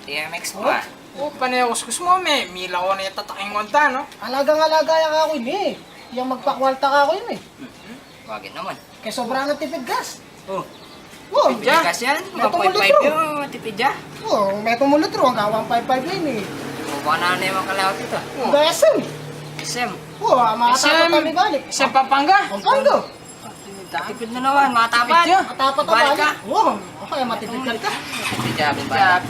TMX mo ah. Oh, panayos mo, may mila ko na yung tataking konta, no? Alagang-alaga ka ako yun eh. Yung magpakwalta ka ako yun eh. Wagin naman. Kaya sobrang natipid gas. Oh, Oo, tipid gas yan. May 1.5 tumulitro. yun, matipid yan. Oo, may tumulitro. Hanggang 155 na yun eh. O, baka na yung kalawat ito. Gasem. SM. Oo, makatapat kami balik. Sa Pampanga. Ang pando. Tipid na naman, matapat. Tipid yun. Matapat ang Balik ka. balik. Oo, okay, matipid ka. Matipid yan, balik.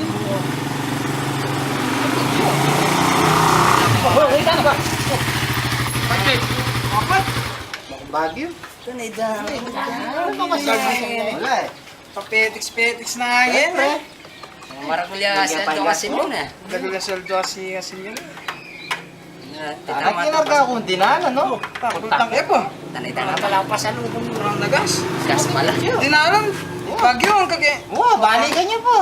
Oo, wait na ba? Bakit? Apat? Bagyo? Ito na idang. Ano ba kasi? Wala eh. Papetiks-petiks na hangin, eh. Maragulya sa ito kasi mo na. Lalo na sweldo kasi yun. Parang kinarga akong dinala, no? Putang epo. Tanay-tanay pala pa sa lubong mo. Kurang na gas. Gas pala. Dinalan. Bagyo ang kage. Oo, balikan niyo po.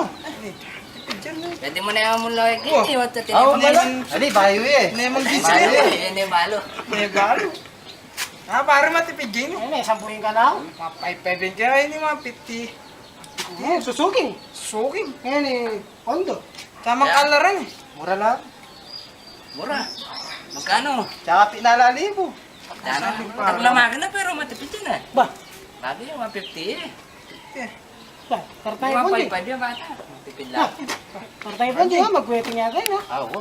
Pwede mo na yung mulay. Oh. Hindi mo ito Oo, tinipid. Ali, bayo eh. Nemang Balo gising. eh. Hindi balo. Negalo. Ah, para matipid yun. Ayun eh, sampuhin ka lang. Mga 5-7 kaya hindi mga 50. Susuging. Suking. Ngayon eh, pondo. Tamang Yeah. alaran eh. Mura lang. Mura. Magkano? Tsaka pinalalibo. Taglamagan na pero matipid yun ah. Ba? Bago yung 150 eh. Ba, kartay Yung pondo. 155 yung bata. Matipid lang. Kartay pondo ha, magwete niya kayo na. Oo.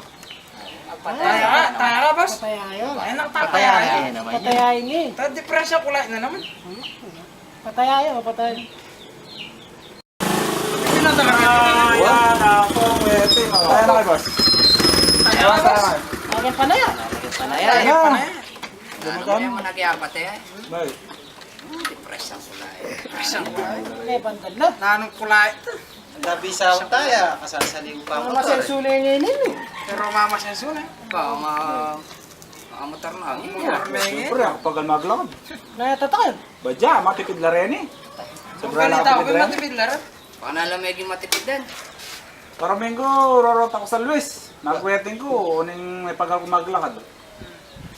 Taya ka, boss. Patayayon. Ay, Patayan nakataya. naman yun. Patayayin niya eh. Ta diferensya kulay na naman. Patayayon, patayayin. Hindi na talaga. Yan ako, wete. Kaya na kayo, boss. Taya ka, boss. Akin pa na yan. Panaya. Taya pa na yan. Ano kaya mo nagyapat eh? Bakit? Depress ang kulay. Isang kulay. Eh, bandal na. Nanong kulay ito. Ang gabi sa taya, kasasaliw pa Ang ako. masensulay niya yun eh. Pero mama siya sunay. Baka makamotor na. Siyempre, ako pag maglakad. Nayatatakan. Badya, matipid la rin eh. Kung balita ko, matipid rin. matipid larat. Baka nalamegin matipid din. Karaming ko, rorota ko sa Luis. Nagweting ko, uning may pag ako maglakad.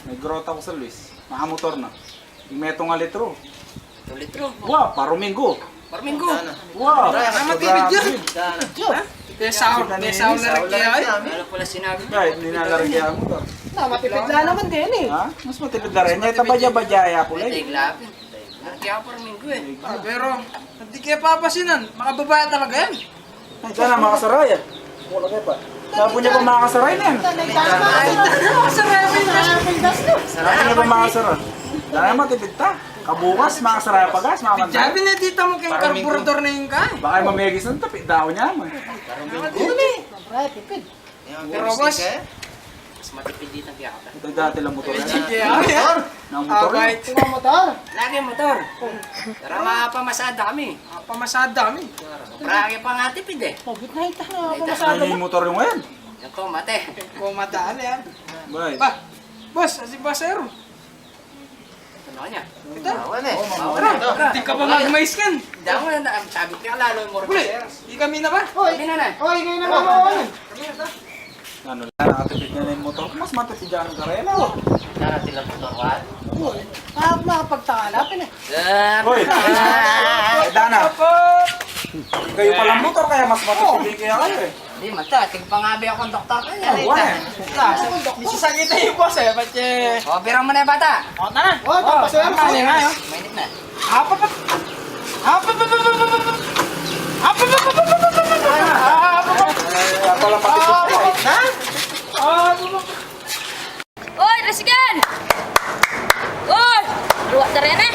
Nagrota ko sa Luis. Nakamotor na. Yung meto nga litro. 2 litro. Wow, paruminggo. Parminggo. Wow, matipid yun. Diyo. Besaw na kaya. Ano pala sinabi? kahit hindi nalarigyan ang motor. Na, matipid na naman din eh. Ha? Mas matipid la rin. Ito badya-badya po Pwede lang. iglapin. Kaya parminggo eh. Pero, hindi kaya papasinan. Makababaya talaga yan. Ay, sana makasaraya. Wala kayo pa. Sabi niya pa makakasaray na yan. Tanay tama. Sarap yung gas no. Sabi niya pa makasara. Dahil matipid ta. Kabukas, makasaraya pa gas, makamanda. Sabi na dito mo kayong karburador na yung kaya. Baka mamegis ng tapit, daw niya mo. Siyempre, tipid. Pero boss, Mas matipid dito ang kiyakap. Ito dati lang motor yan. kaya. Ng motor yan. Abay, Tingnan motor. Lagi motor. Tara mapamasada kami. pamasada kami. Prake pa nga tipid eh. Pagod na ita na ako Ano masada yung mo. motor yung ngayon? Yung tomate. Kung madaan yan. Bakit? Ba, boss, asi basero. Ano niya? Awan eh. Tara, di ka pa mag-mais kan. Hindi ako na, sabi ko yung lalo yung more Huli, players. di kami na ba? Hoy, Sabi na na. hoy, kayo naman ako yan. Ano lang, nakatipid na yung motor ko. Mas matipid dyan ang karela. Darating lang motor ka. Hoy, makapagtakalapin eh. Hoy! Ay, Dana! Kayo palang motor kaya mas matipid kaya kayo eh. Hindi, mata. Tigpangabi ako doktor ka niya. Wala eh. Isasagit na yung boss eh, ba't O, birang mo na yung bata. O, na. Oh, tapos yan. Kali nga yun. Mainit na. Hapap. Kaya pala matipid ka. Oy, resigan! Oy! Luwak na rin eh.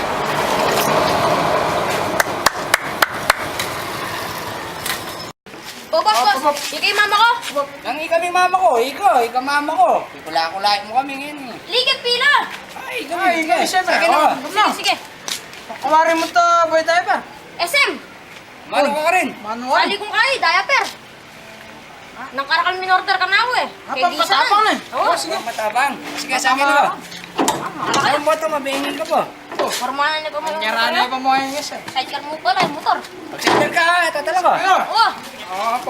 Oh, boss. Ikaw yung mama ko. Nangi kami mama ko. Ikaw mama ko. Kula-kulait mo kami ngayon. Ligat pila. Ay, Ay, siyempre. Sige Oh. na. Sige, sige. Kumarin mo to, boy tayo pa. SM. Mano ka rin. Manual. Sali kong kay, diaper. Nang karakal minorder ka na ako eh. Kay Disa Patapang na. Oo. Sige, matabang. Sige, sa akin na. Saan mo ito? Mabingin ka po. Formalan na ko mo. Nyara na yung pamuhay nga siya. Sidecar mo pala, yung motor. Pagsigal ka, ito talaga. Ano? Oo. Ah,